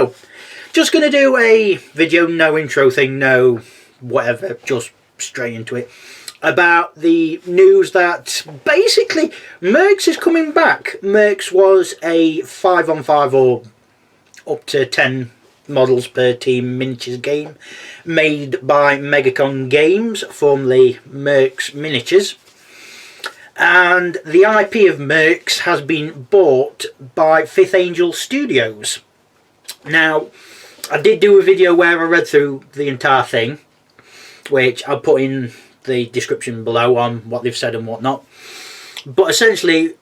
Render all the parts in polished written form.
So, just going to do a video, no intro thing, no whatever, just straight into it, about the news that basically MERCS is coming back. MERCS was a 5-on-5 or up to 10 models per team miniatures game made by Megacon Games, formerly MERCS Miniatures. And the IP of MERCS has been bought by Fifth Angel Studios. Now, I did do a video where I read through the entire thing, which I'll put in the description below on what they've said and whatnot. But essentially,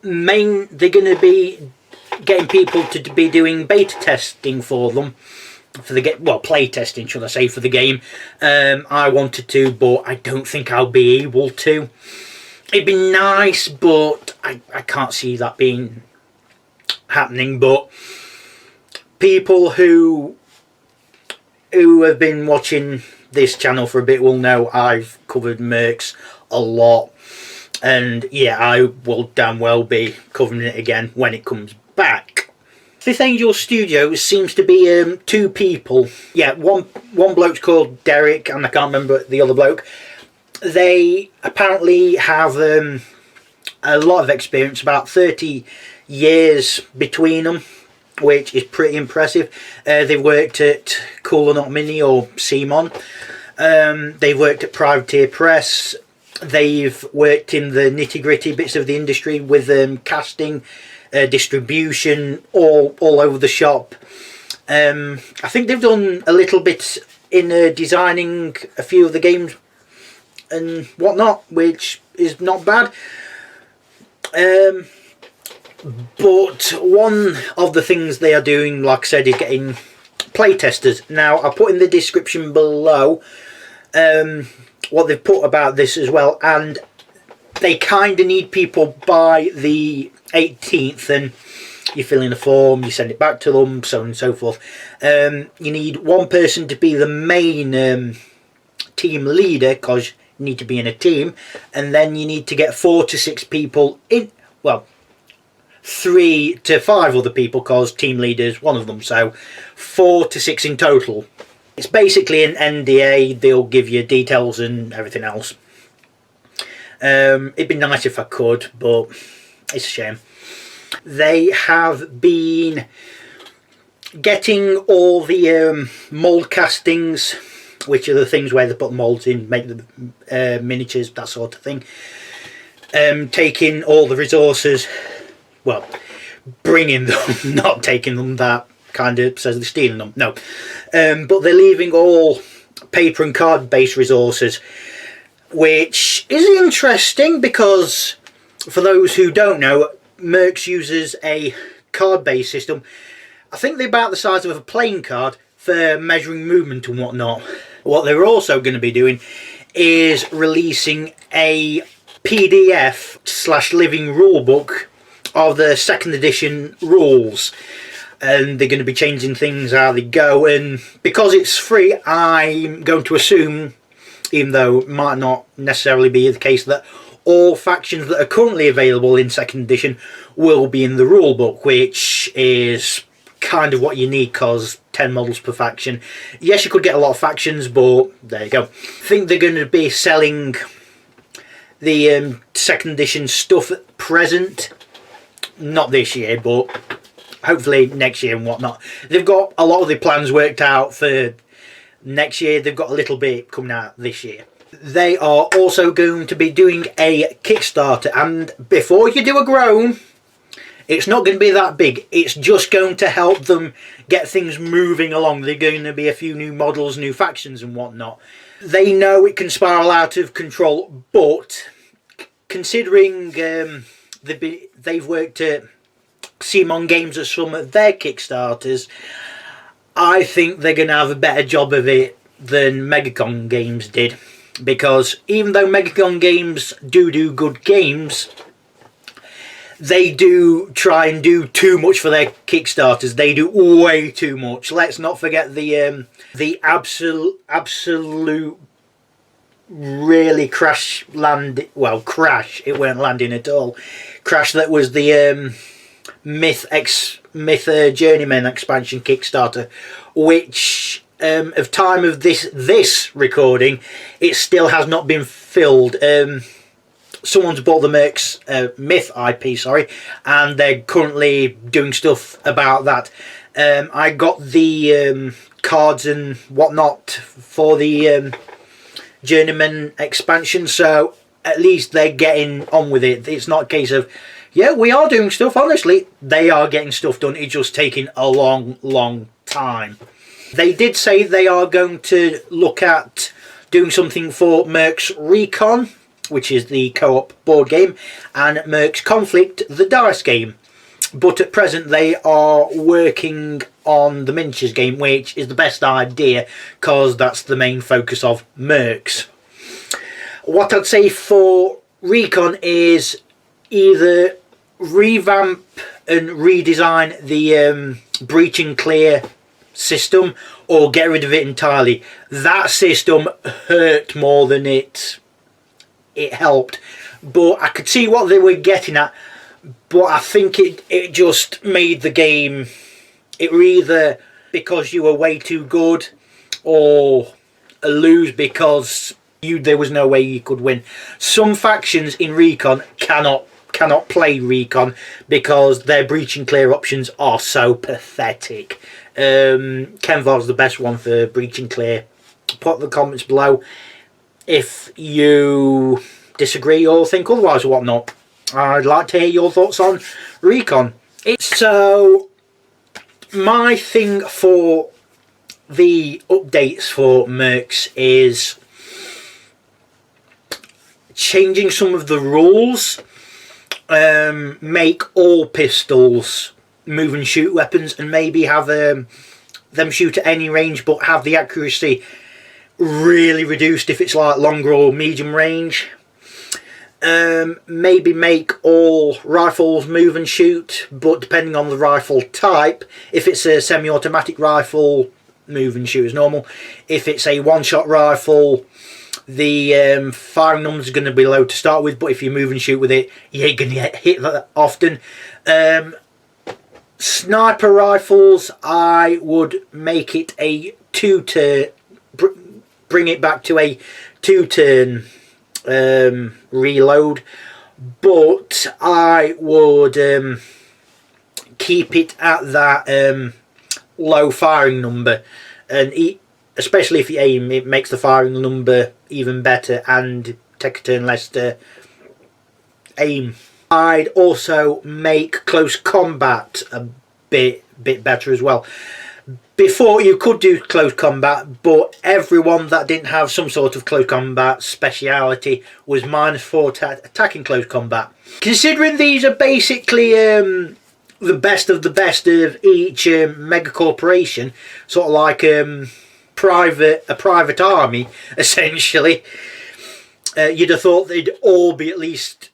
they're going to be getting people to be doing beta testing for them, for the game. Well, play testing, should I say, for the game. I wanted to, but I don't think I'll be able to. It'd be nice, but I can't see that being happening. But people who have been watching this channel for a bit will know I've covered MERCS a lot, and yeah, I will damn well be covering it again when it comes back. Fifth Angel Studios seems to be two people. Yeah, one bloke's called Derek, and I can't remember the other bloke. They apparently have a lot of experience, about 30 years between them, which is pretty impressive. They've worked at Cool or Not Mini or CMON. They've worked at Privateer Press. They've worked in the nitty-gritty bits of the industry with casting, distribution, all over the shop. I think they've done a little bit in designing a few of the games and whatnot, which is not bad. But one of the things they are doing, like I said, is getting playtesters. Now, I'll put in the description below what they've put about this as well, and they kind of need people by the 18th, and you fill in a form, you send it back to them, so on and so forth. You need one person to be the main team leader, because you need to be in a team, and then you need to get 4 to 6 people in, well, 3 to 5 other people, because team leader is one of them, so 4 to 6 in total. It's basically an NDA. They'll give you details and everything else. It'd be nice if I could, but it's a shame. They have been getting all the mould castings, which are the things where they put moulds in, make the miniatures, that sort of thing. Taking all the resources, well, bringing them, not taking them, that kind of says they're stealing them, no. But they're leaving all paper and card based resources, which is interesting because, for those who don't know, MERCS uses a card based system. I think they're about the size of a playing card for measuring movement and whatnot. What they're also going to be doing is releasing a PDF/living rulebook of the 2nd edition rules, and they're going to be changing things how they go. And because it's free, I'm going to assume, even though it might not necessarily be the case, that all factions that are currently available in 2nd edition will be in the rulebook, which is kind of what you need, because 10 models per faction. Yes, you could get a lot of factions, but there you go. I think they're going to be selling the 2nd edition stuff at present. Not this year, but hopefully next year and whatnot. They've got a lot of the plans worked out for next year. They've got a little bit coming out this year. They are also going to be doing a Kickstarter, and before you do a groan, it's not going to be that big. It's just going to help them get things moving along. They're going to be a few new models, new factions and whatnot. They know it can spiral out of control, but considering they've worked at CMON Games as some of their Kickstarters, I think they're going to have a better job of it than Megacon Games did. Because even though Megacon Games do good games, they do try and do too much for their Kickstarters. They do way too much. Let's not forget the absolute really crash, it weren't landing at all, crash that was the Myth X Myth Journeyman expansion Kickstarter, which of time of this recording, it still has not been filled. Someone's bought the MERCS Myth IP, sorry, and they're currently doing stuff about that. I got the cards and whatnot for the Journeyman expansion, so at least they're getting on with it. It's not a case of, yeah, we are doing stuff. Honestly, they are getting stuff done. It's just taking a long time. They did say they are going to look at doing something for MERCS Recon, which is the co-op board game, and MERCS Conflict, the dice game. But at present they are working on the miniatures game, which is the best idea because that's the main focus of MERCS. What I'd say for Recon is either revamp and redesign the breach and clear system, or get rid of it entirely. That system hurt more than it helped, but I could see what they were getting at. But I think it just made the game, it were either because you were way too good, or lose because there was no way you could win. Some factions in Recon cannot play Recon because their breach and clear options are so pathetic. Kenvar's the best one for breach and clear. Put the comments below if you disagree or think otherwise or whatnot. I'd like to hear your thoughts on Recon. So my thing for the updates for MERCS is changing some of the rules. Make all pistols move and shoot weapons, and maybe have them shoot at any range, but have the accuracy really reduced if it's like longer or medium range. Maybe make all rifles move and shoot, but depending on the rifle type, if it's a semi-automatic rifle, move and shoot as normal. If it's a one-shot rifle, the firing numbers are going to be low to start with, but if you move and shoot with it, you're going to get hit that often. Sniper rifles, I would make it a two-turn, bring it back to a two-turn reload, but I would keep it at that low firing number, and especially if you aim, it makes the firing number even better and take a turn less to aim. I'd also make close combat a bit better as well. Before, you could do close combat, but everyone that didn't have some sort of close combat speciality was -4 to attacking close combat. Considering these are basically the best of the best of each mega corporation, sort of like a private army, essentially, you'd have thought they'd all be at least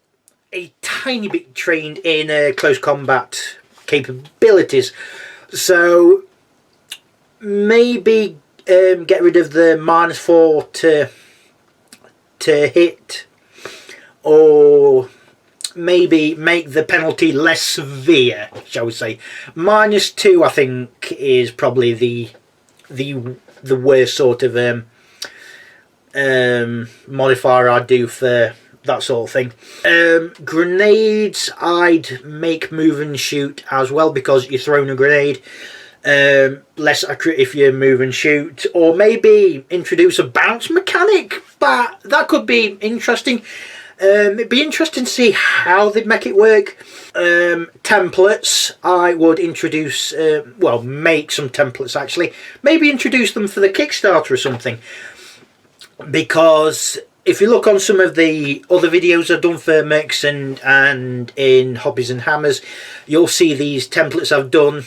a tiny bit trained in close combat capabilities. So maybe get rid of the -4 to hit, or maybe make the penalty less severe, shall we say. -2, I think, is probably the worst sort of modifier I'd do for that sort of thing. Grenades, I'd make move and shoot as well, because you're throwing a grenade. Less accurate if you move and shoot, or maybe introduce a bounce mechanic, but that could be interesting. It'd be interesting to see how they'd make it work. Templates, I would introduce, well, make some templates actually, maybe introduce them for the Kickstarter or something, because if you look on some of the other videos I've done for MERCS and in Hobbies and Hammers, you'll see these templates I've done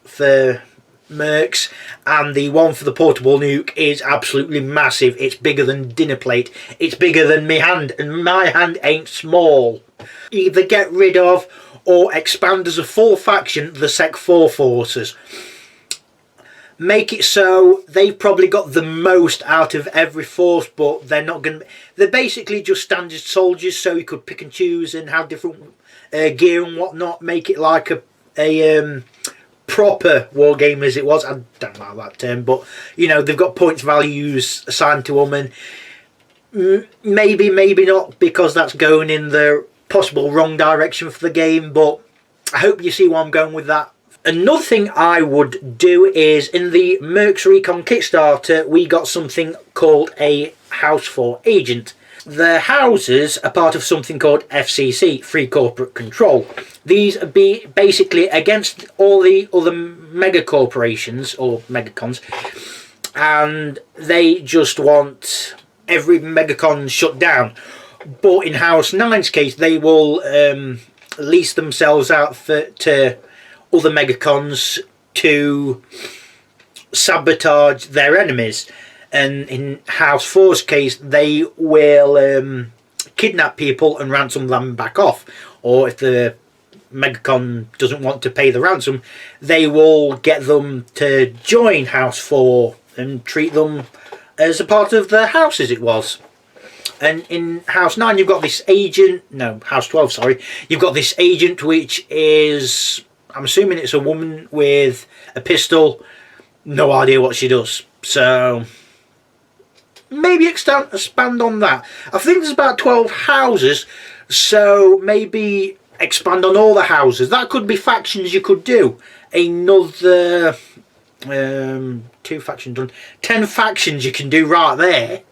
for MERCS, and the one for the portable nuke is absolutely massive. It's bigger than dinner plate. It's bigger than my hand, and my hand ain't small. Either get rid of or expand as a full faction the Sec 4 forces. Make it so they've probably got the most out of every force, but they're not going to... They're basically just standard soldiers, so you could pick and choose and have different gear and whatnot. Make it like a proper war game as it was. I don't like that term, but you know, they've got points values assigned to them, and maybe not, because that's going in the possible wrong direction for the game, but I hope you see where I'm going with that. Another thing I would do is, in the MERCS Recon Kickstarter, we got something called a House 4 Agent. The houses are part of something called FCC, Free Corporate Control. These are basically against all the other mega corporations, or megacons, and they just want every megacon shut down. But in House 9's case, they will lease themselves out to other megacons to sabotage their enemies. And in House 4's case, they will kidnap people and ransom them back off. Or if the megacon doesn't want to pay the ransom, they will get them to join House 4 and treat them as a part of the house as it was. And in House 9, you've got this agent, no, House 12, sorry, you've got this agent which is, I'm assuming it's a woman with a pistol, no idea what she does. So maybe expand on that. I think there's about 12 houses, so maybe expand on all the houses. That could be factions you could do. Another 2 factions done. 10 factions you can do right there.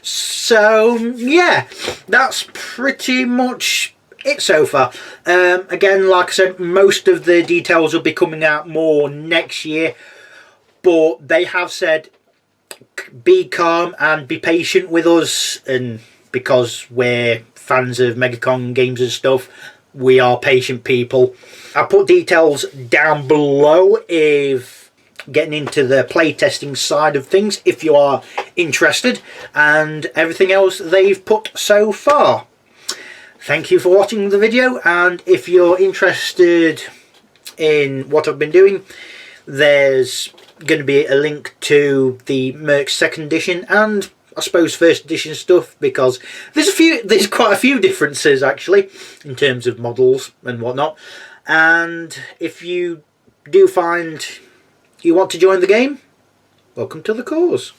So yeah, that's pretty much it so far. Again, like I said, most of the details will be coming out more next year, but they have said be calm and be patient with us, and because we're fans of Megacon games and stuff, we are patient people. I'll put details down below if getting into the playtesting side of things if you are interested, and everything else they've put so far. Thank you for watching the video, and if you're interested in what I've been doing, there's going to be a link to the MERCS 2nd edition and I suppose 1st edition stuff, because there's quite a few differences actually in terms of models and whatnot. And if you do find you want to join the game, welcome to the cause.